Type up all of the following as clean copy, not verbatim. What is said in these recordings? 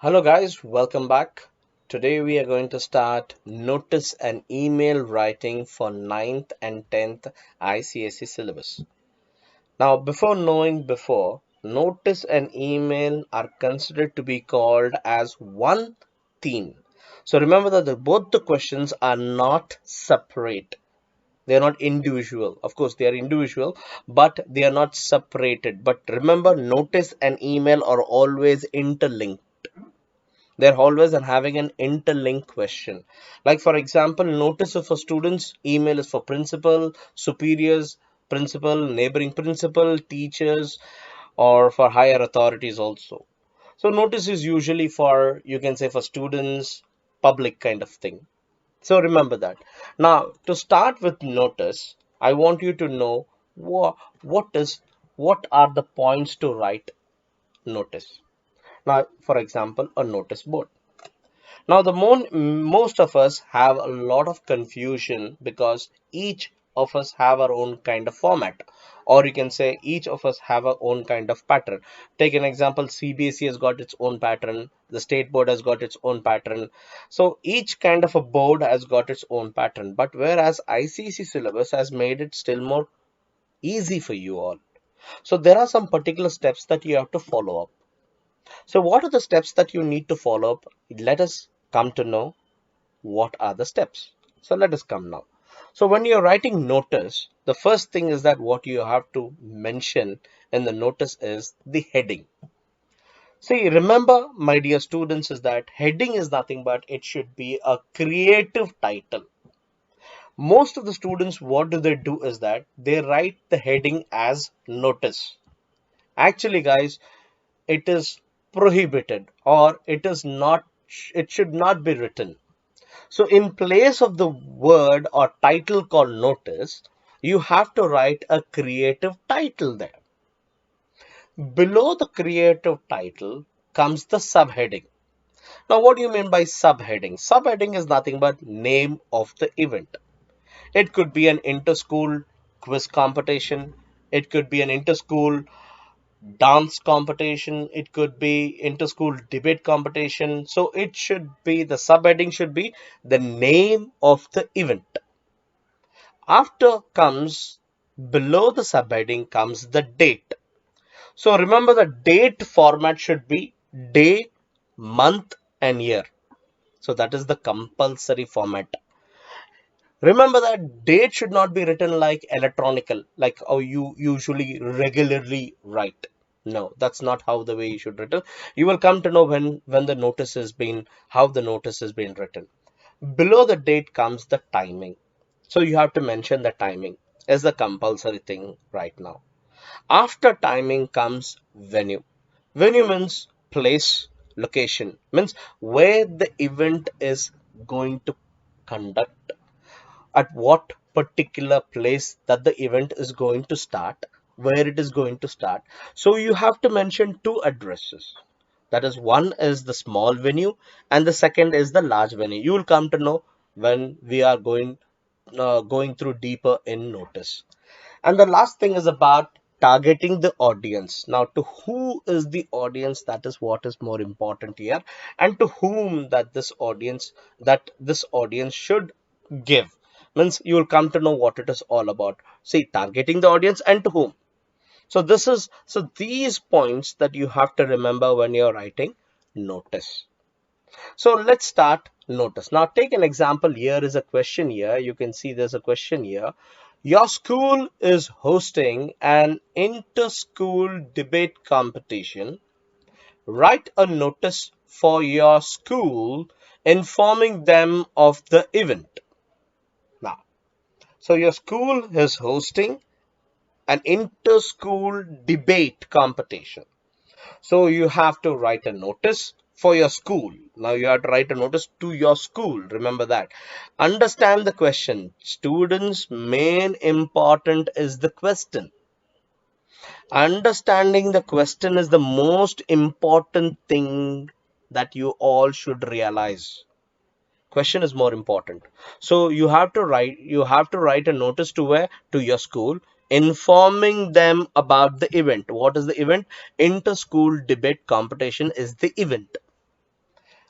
Hello guys, welcome back. Today we are going to start notice and email writing for ninth and 10th ICSE syllabus. Now notice and email are considered to be called as one theme. So remember that both the questions are not separate. They are not individual. Of course, they are individual, but they are not separated. But remember, notice and email are always interlinked. They're always and having an interlinked question. Like for example, notice for students, email is for principal, superiors, principal, neighboring principal, teachers, or for higher authorities also. So notice is usually for, you can say, for students, public kind of thing. So remember that. Now, to start with notice, I want you to know what is what are the points to write notice. Now, for example, a notice board. Now, most of us have a lot of confusion because each of us have our own kind of format, or you can say each of us have our own kind of pattern. Take an example, CBSE has got its own pattern, the state board has got its own pattern. So each kind of a board has got its own pattern. But whereas ICC syllabus has made it still more easy for you all. So there are some particular steps that you have to follow up. So what are the steps that you need to follow up? Let us come to know what are the steps. So let us come now. So when you're writing notice, the first thing is that what you have to mention in the notice is the heading. See, remember, my dear students, is that heading is nothing but it should be a creative title. Most of the students, what do they do is that they write the heading as notice. Actually, guys, it is prohibited or it is not, it should not be written. So in place of the word or title called notice, you have to write a creative title there. Below the creative title comes the subheading. Now, what do you mean by subheading? Subheading is nothing but name of the event. It could be an inter-school quiz competition. It could be an inter-school dance competition. It could be inter-school debate competition. So it should be, the subheading should be the name of the event. After comes, below the subheading comes the date. So remember, the date format should be day, month and year. So that is the compulsory format. Remember that date should not be written like electronical, like how you usually regularly write. No, that's not how the way you should write it. You will come to know when the notice has been, how the notice has been written. Below the date comes the timing. So you have to mention the timing as the compulsory thing right now. After timing comes venue. Venue means place, location, means where the event is going to conduct, at what particular place that the event is going to start, where it is going to start. So you have to mention two addresses. That is, one is the small venue and the second is the large venue. You will come to know when we are going through deeper in notice. And the last thing is about targeting the audience. Now, to who is the audience? That is what is more important here, and to whom that this audience should give. Means you will come to know what it is all about. See, targeting the audience and to whom. So these points that you have to remember when you're writing notice. So let's start notice. Now take an example. Here is a question here. You can see there's a question here. Your school is hosting an inter-school debate competition. Write a notice for your school informing them of the event. Now, so your school is hosting an inter-school debate competition. So you have to write a notice for your school. Now you have to write a notice to your school. Remember that. Understand the question. Students' main important is the question. Understanding the question is the most important thing that you all should realize. Question is more important. So you have to write a notice to where? To your school, informing them about the event. What is the event? Inter school debate competition is the event.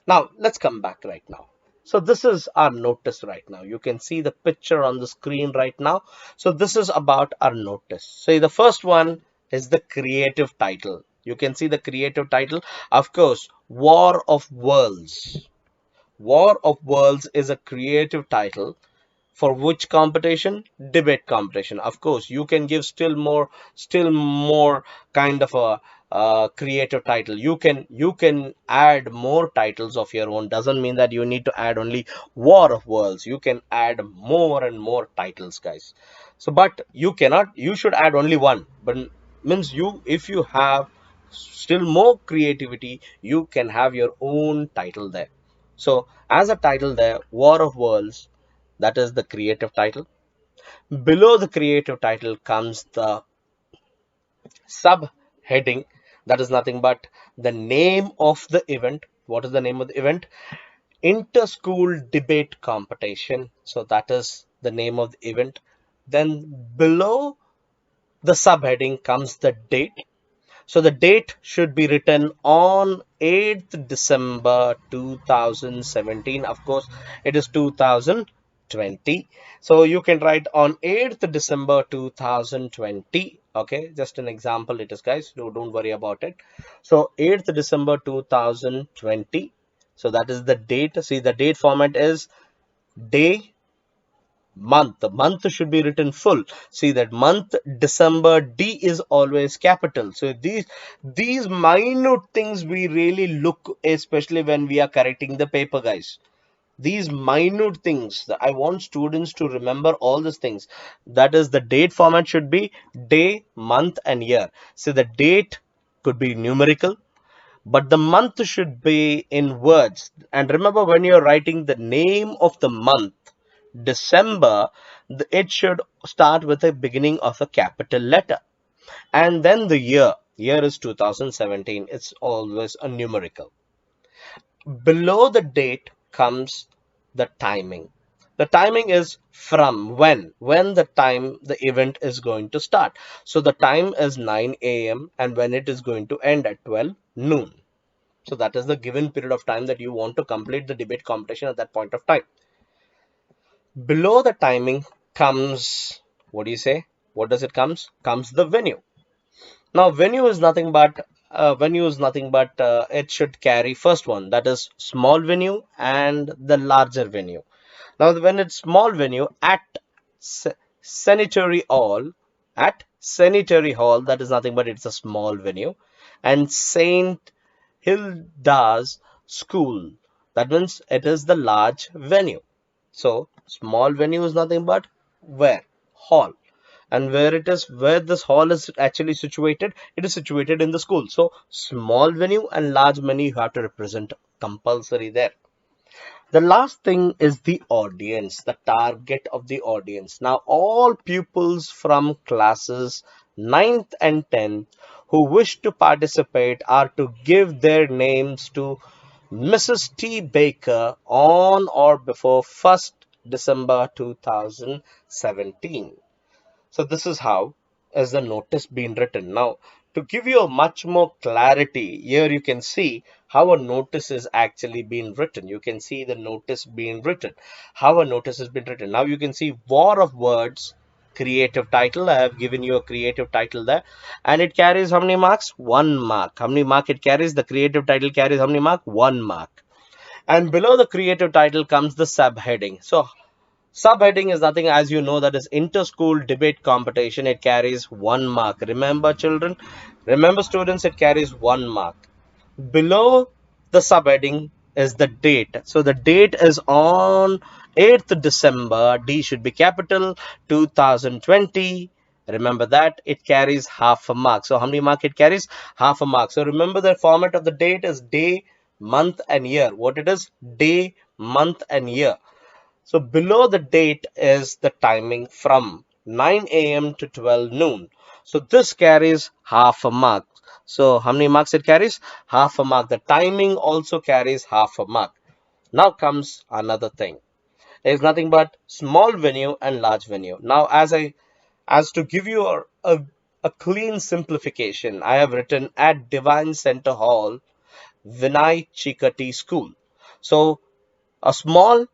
Now, let's come back right now. So this is our notice right now. You can see the picture on the screen right now. So this is about our notice. So the first one is the creative title. You can see the creative title. Of course, War of Worlds. War of Worlds is a creative title for which competition? Debate competition. Of course, you can give still more kind of a creative title. You can add more titles of your own. Doesn't mean that you need to add only War of Worlds. You can add more and more titles, guys. So, but you cannot. You should add only one. But means if you have still more creativity, you can have your own title there. So, as a title there, War of Worlds, that is the creative title. Below the creative title comes the subheading, that is nothing but the name of the event. What is the name of the event? Inter-school debate competition. So that is the name of the event. Then below the subheading comes the date. So the date should be written on 8th December 2017. Of course, it is 2020. So you can write on 8th December 2020. Okay, just an example it is, guys. Don't worry about it. So 8th December 2020. So that is the date. See, the date format is day, month. The month should be written full. See that month December, D is always capital. So these minute things we really look, especially when we are correcting the paper, guys. These minute things that I want students to remember all these things. That is, the date format should be day, month, and year. So the date could be numerical, but the month should be in words. And remember, when you're writing the name of the month, December, it should start with a beginning of a capital letter. And then the year is 2017. It's always a numerical. Below the date comes the timing. The timing is from when the time the event is going to start. So the time is 9 a.m. and when it is going to end at 12 noon. So that is the given period of time that you want to complete the debate competition at that point of time. Below the timing comes, what do you say? What does it comes? Comes the venue. Now venue is nothing but it should carry first one, that is small venue and the larger venue. Now when it's small venue at sanitary hall, that is nothing but it's a small venue, and Saint Hilda's school, that means it is the large venue. So small venue is nothing but where? Hall. And where this hall is actually situated, it is situated in the school. So small venue and large venue you have to represent compulsory there. The last thing is the audience, the target of the audience. Now all pupils from classes 9th and 10th who wish to participate are to give their names to Mrs. T. Baker on or before 1st December 2017. So this is how is the notice being written. Now, to give you a much more clarity, here you can see how a notice is actually being written. You can see the notice being written, how a notice has been written. Now you can see War of Words, creative title. I have given you a creative title there, and it carries how many marks? 1 mark. How many mark it carries? The creative title carries how many mark? 1 mark. And below the creative title comes the subheading. So subheading is nothing, as you know, that is inter-school debate competition. It carries 1 mark. Remember, children, remember, students, it carries 1 mark. Below the subheading is the date. So the date is on 8th December. D should be capital 2020. Remember that it carries half a mark. So how many mark it carries? Half a mark. So remember the format of the date is day, month, and year. What it is? Day, month, and year. So below the date is the timing from 9 a.m. to 12 noon. So this carries half a mark. So how many marks it carries? Half a mark. The timing also carries half a mark. Now comes another thing. It is nothing but small venue and large venue. Now as to give you a clean simplification, I have written at Divine Center Hall, Vinay Chikati School. So a small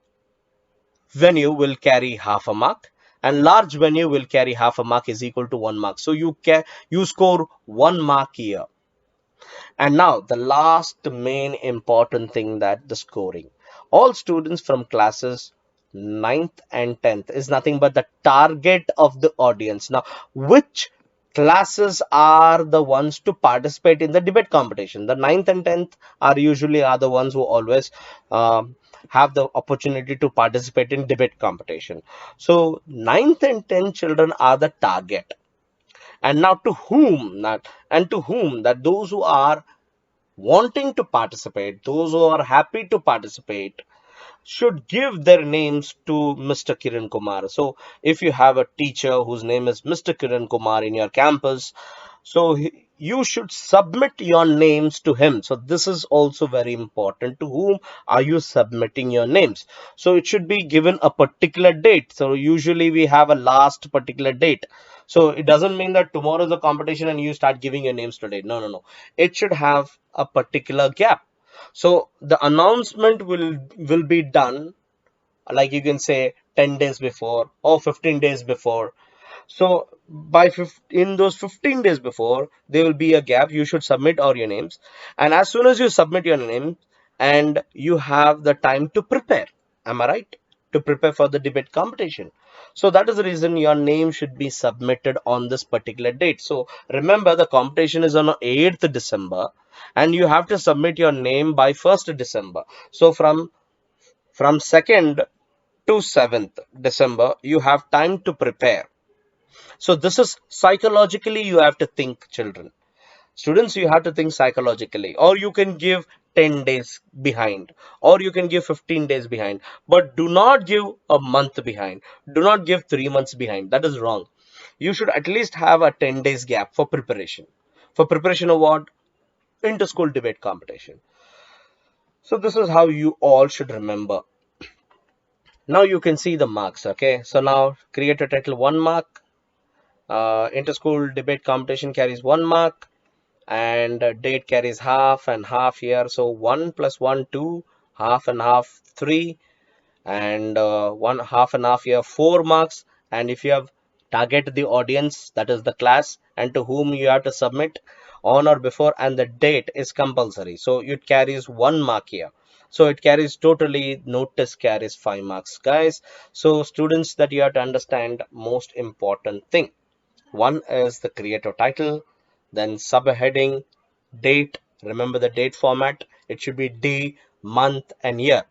venue will carry half a mark, and large venue will carry half a mark is equal to 1 mark. So you score 1 mark here. And now the last main important thing, that the scoring. All students from classes ninth and 10th is nothing but the target of the audience. Now, which classes are the ones to participate in the debate competition? The ninth and 10th are the ones who always have the opportunity to participate in debate competition. So ninth and 10th children are the target. And now to whom that those who are wanting to participate, those who are happy to participate, should give their names to Mr. Kiran Kumar. So, if you have a teacher whose name is Mr. Kiran Kumar in your campus, so you should submit your names to him. So, this is also very important. To whom are you submitting your names? So, it should be given a particular date. So, usually we have a last particular date. So, it doesn't mean that tomorrow is the competition and you start giving your names today. No, no, no. It should have a particular gap. So the announcement will be done, like you can say 10 days before or 15 days before. So in those 15 days before, there will be a gap. You should submit all your names, and as soon as you submit your name, and you have the time to prepare. Am I right? To prepare for the debate competition. So that is the reason your name should be submitted on this particular date. So remember, the competition is on 8th December, and you have to submit your name by 1st December. So from 2nd to 7th December, you have time to prepare. So this is psychologically you have to think, children. Students, you have to think psychologically, or you can give 10 days behind, or you can give 15 days behind, but do not give a month behind. Do not give 3 months behind. That is wrong. You should at least have a 10 days gap for preparation. For preparation of what? Inter-school debate competition. So this is how you all should remember. Now you can see the marks. Okay. So now create a title 1 mark. Inter-school debate competition carries 1 mark, and date carries half and half here. So 1 plus 1 2, half and half 3, and 1 half and half here 4 marks. And if you have target the audience, that is the class, and to whom you have to submit on or before, and the date is compulsory, so it carries 1 mark here. So it carries totally, notice carries 5 marks, guys. So students, that you have to understand most important thing. One is the creator title, then subheading, date. Remember the date format. It should be day, month, and year.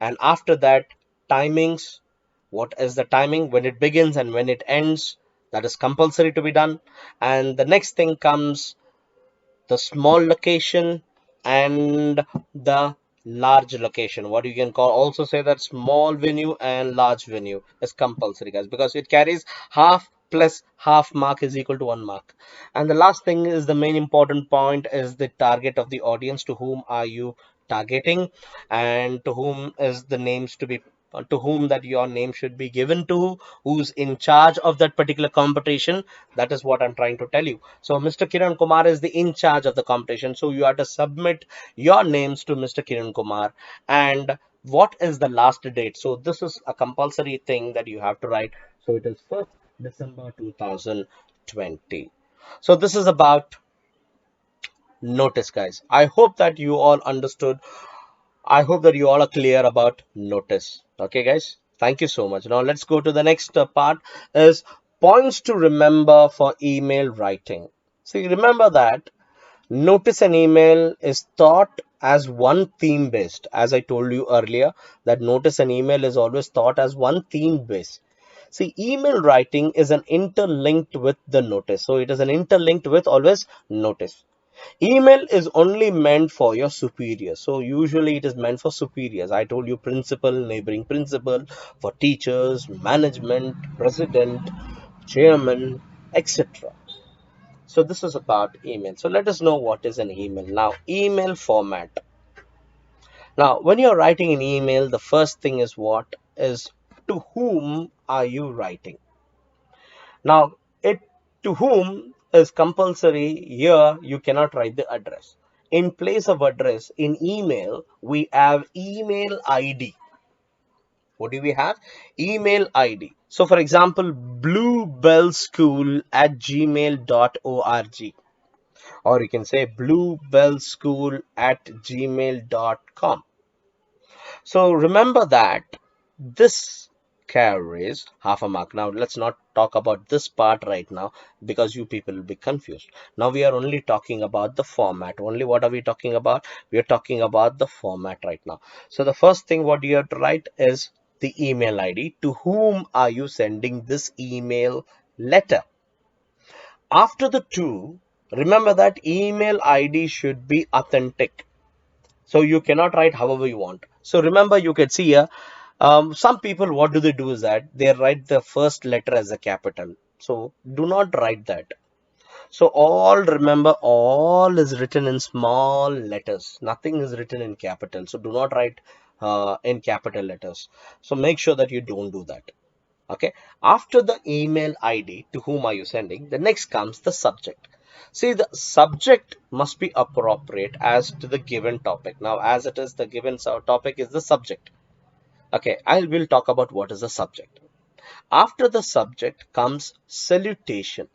And after that, timings. What is the timing? When it begins and when it ends. That is compulsory to be done. And the next thing comes the small location and the large location. What you can call also say that small venue and large venue is compulsory, guys, because it carries half plus half mark is equal to 1 mark. And the last thing is the main important point is the target of the audience. To whom are you targeting, and to whom is the names to be, to whom that your name should be given to, who's in charge of that particular competition. That is what I'm trying to tell you. So Mr. Kiran Kumar is the in charge of the competition, so you have to submit your names to Mr. Kiran Kumar. And what is the last date? So this is a compulsory thing that you have to write. So it is 1st December 2020. So this is about notice, guys. I hope that you all understood. I hope that you all are clear about notice. Okay, guys. Thank you so much. Now let's go to the next part, is points to remember for email writing. See, remember that notice and email is thought as one theme based. As I told you earlier, that notice and email is always thought as one theme based. See, email writing is an interlinked with the notice. So it is an interlinked with always notice. Email is only meant for your superiors. So usually it is meant for superiors. I told you principal, neighboring principal, for teachers, management, president, chairman, etc. So this is about email. So let us know what is an email. Now, email format. Now, when you're writing an email, the first thing is what is, to whom are you writing? Now, it to whom is compulsory. Here, you cannot write the address. in place of address in email, we have email ID. What do we have? Email ID. So for example, bluebellschool at gmail.org, or you can say bluebellschool at gmail.com. So remember that this carries half a mark. Now let's not talk about this part right now because you people will be confused. Now we are only talking about the format. Only what are we talking about? We are talking about the format right now. So the first thing what you have to write is the email ID. To whom are you sending this email letter? After the two, remember that email ID should be authentic. So you cannot write however you want. So remember, you can see here, some people, what do they do is that they write the first letter as a capital. So do not write that. So all, remember, all is written in small letters. Nothing is written in capital. So do not write in capital letters. So make sure that you don't do that. Okay. After the email ID, to whom are you sending, the next comes the subject. See, the subject must be appropriate as to the given topic. Now, as it is, the given topic is the subject. Okay, I will talk about what is the subject. After the subject comes salutation.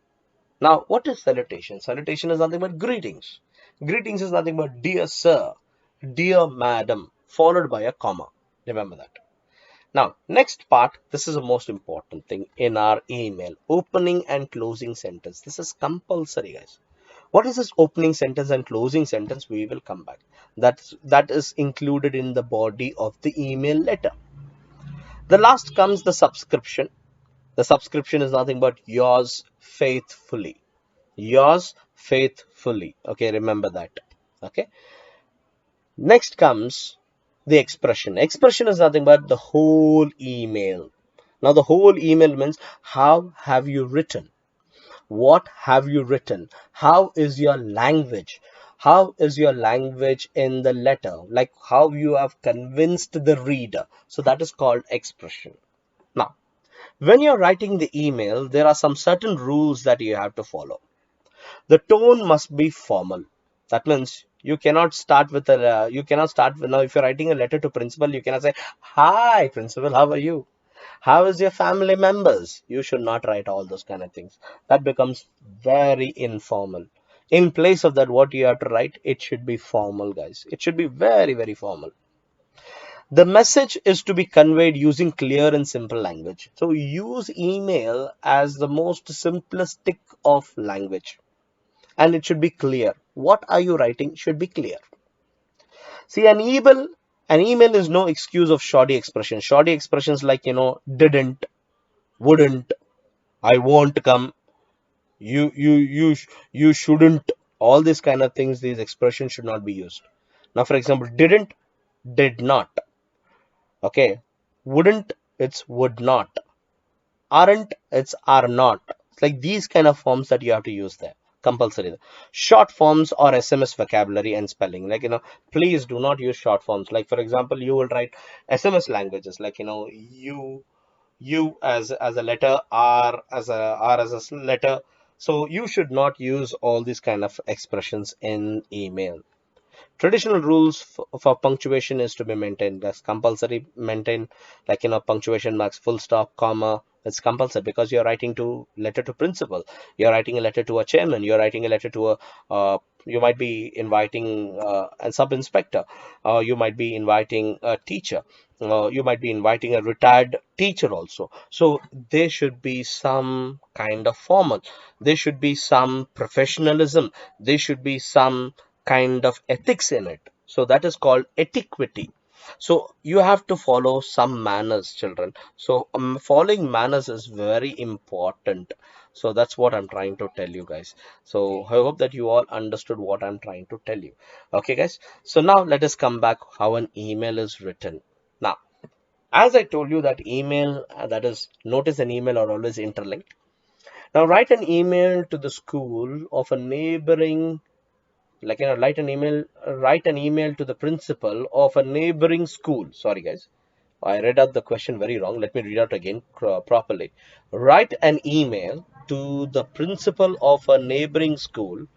Now, what is salutation? Salutation is nothing but greetings. Greetings is nothing but dear sir, dear madam, followed by a comma. Remember that. Now, next part, this is the most important thing in our email, opening and closing sentence. This is compulsory, guys. What is this opening sentence and closing sentence? We will come back. That is included in the body of the email letter. The last comes the subscription. The subscription is nothing but yours faithfully. Yours faithfully. Okay, remember that. Okay. Next comes the expression. Expression is nothing but the whole email. Now, the whole email means how have you written? What have you written? How is your language? How is your language in the letter? Like how you have convinced the reader. So that is called expression. Now, when you're writing the email, there are some certain rules that you have to follow. The tone must be formal. That means you cannot start with a you cannot start with, now if you're writing a letter to principal, you cannot say, hi principal, how are you, how is your family members. You should not write all those kind of things. That becomes very informal. In place of that, what you have to write, it should be formal, guys. It should be very, very formal. The message is to be conveyed using clear and simple language. So use email as the most simplistic of language, and it should be clear. What are you writing should be clear. See, an email is no excuse of shoddy expressions. Shoddy expressions like, didn't, wouldn't, I won't come, you shouldn't. All these kind of things, these expressions should not be used. Now, for example, didn't, did not. Okay, wouldn't, it's would not. Aren't, it's are not. It's like these kind of forms that you have to use there. Compulsory. Short forms or SMS vocabulary and spelling. Like, please do not use short forms. Like, for example, you will write SMS languages like, you as a letter, R as a letter. So you should not use all these kind of expressions in email. Traditional rules for punctuation is to be maintained. That's compulsory. Maintain, like, punctuation marks, full stop, comma. It's compulsory because you're writing to letter to principal, you're writing a letter to a chairman, you're writing a letter to a you might be inviting a sub inspector, you might be inviting a teacher, you might be inviting a retired teacher also. So there should be some kind of formal, there should be some professionalism, there should be some kind of ethics in it. So that is called etiquette. So you have to follow some manners, children. So following manners is very important. So that's what I'm trying to tell you, guys. So I hope that you all understood what I'm trying to tell you. Okay, guys. So now let us come back how an email is written. Now, as I told you that email, that is, notice an email are always interlinked. Now write an email to the school of a neighboring, like, write an email to the principal of a neighboring school. Sorry, guys, I read out the question very wrong. Let me read out again properly. Write an email to the principal of a neighboring school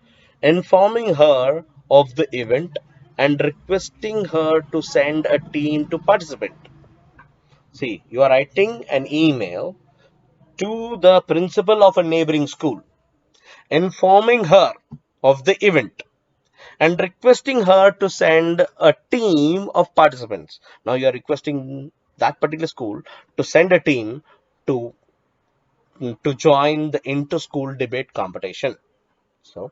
informing her of the event and requesting her to send a team to participate. See, you are writing an email to the principal of a neighboring school, informing her of the event and requesting her to send a team of participants. Now you are requesting that particular school to send a team to join the inter-school debate competition. So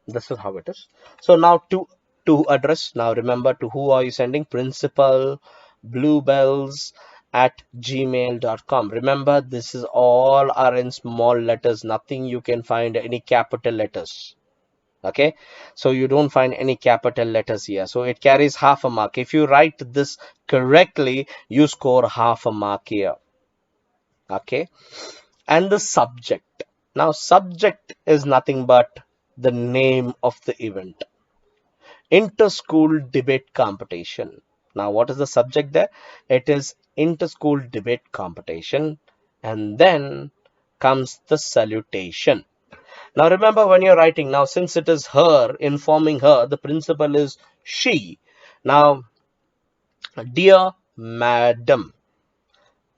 this is how it is. So now to address, now remember, to who are you sending? Principal bluebells at gmail.com. Remember, this is all are in small letters, nothing you can find any capital letters. Okay, so you don't find any capital letters here, so it carries half a mark. If you write this correctly, you score half a mark here. Okay, and the subject, now subject is nothing but the name of the event, inter-school debate competition. Now what is the subject there? It is inter-school debate competition, and then comes the salutation. Now remember, when you're writing, now since it is her, informing her, the principal is she. Now, dear madam.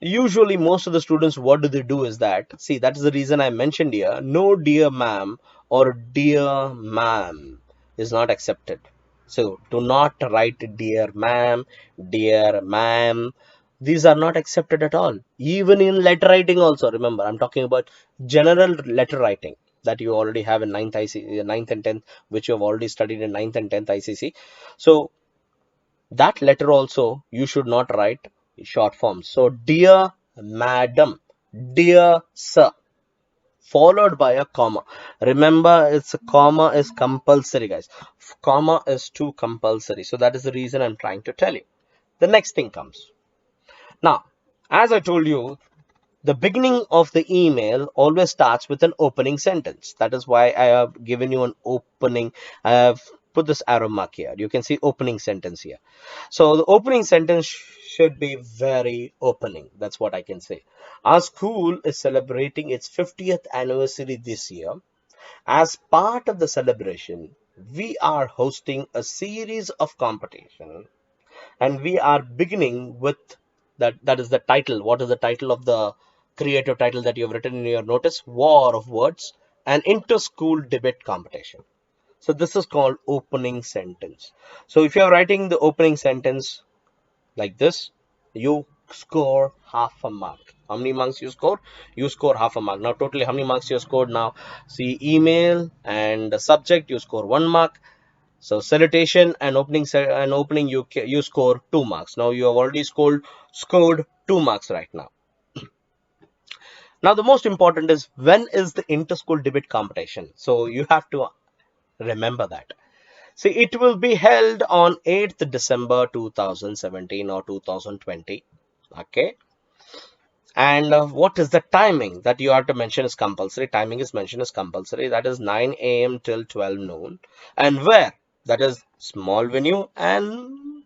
Usually, most of the students, what do they do is that, see, that is the reason I mentioned here, no dear ma'am or dear ma'am is not accepted. So, do not write dear ma'am, dear ma'am. These are not accepted at all. Even in letter writing also, remember, I'm talking about general letter writing that you already have in ninth and 10th, which you have already studied in ninth and 10th ICC. So, that letter also you should not write short forms. So dear madam, dear sir, followed by a comma. Remember, it's a comma is compulsory, guys. Comma is too compulsory, so that is the reason I'm trying to tell you. The next thing comes now. As I told you, the beginning of the email always starts with an opening sentence. That is why I have given you an opening. I have put this arrow mark here. You can see opening sentence here. So the opening sentence should be very opening. That's what I can say. Our school is celebrating its 50th anniversary this year. As part of the celebration, we are hosting a series of competition, and we are beginning with that is the title. What is the title of the creative title that you have written in your notice? War of Words, an inter-school debate competition. So this is called opening sentence. So if you are writing the opening sentence like this, you score half a mark. How many marks you score? You score half a mark. Now totally how many marks you scored? Now see, email and the subject, you score 1 mark. So salutation and opening you score 2 marks. Now you have already scored 2 marks right now. Now the most important is, when is the inter-school debate competition? So you have to remember that. See, it will be held on 8th December 2017 or 2020. Okay. And what is the timing that you have to mention is compulsory? Timing is mentioned as compulsory. That is 9 a.m. till 12 noon. And where? That is small venue and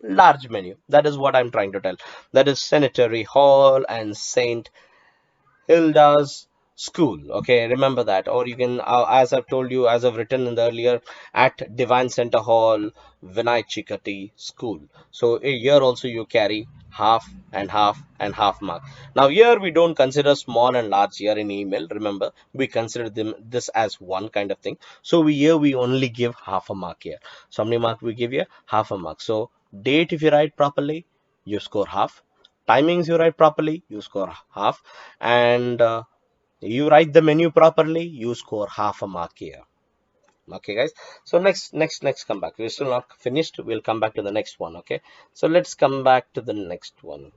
large venue. That is what I'm trying to tell. That is Cemetery Hall and St. Hilda's School. Okay, remember that. Or you can, as I've told you, as I've written in the earlier, at Divine Center Hall, Vinay Chikati School. So here also you carry half and half and half mark. Now here we don't consider small and large here in email. Remember, we consider them this as one kind of thing. So we only give half a mark here. So how many mark we give here? Half a mark. So date, if you write properly, you score half. Timings you write properly, you score half. And you write the menu properly, you score half a mark here. Okay, guys. So next come back. We're still not finished. We'll come back to the next one. Okay, so let's come back to the next one.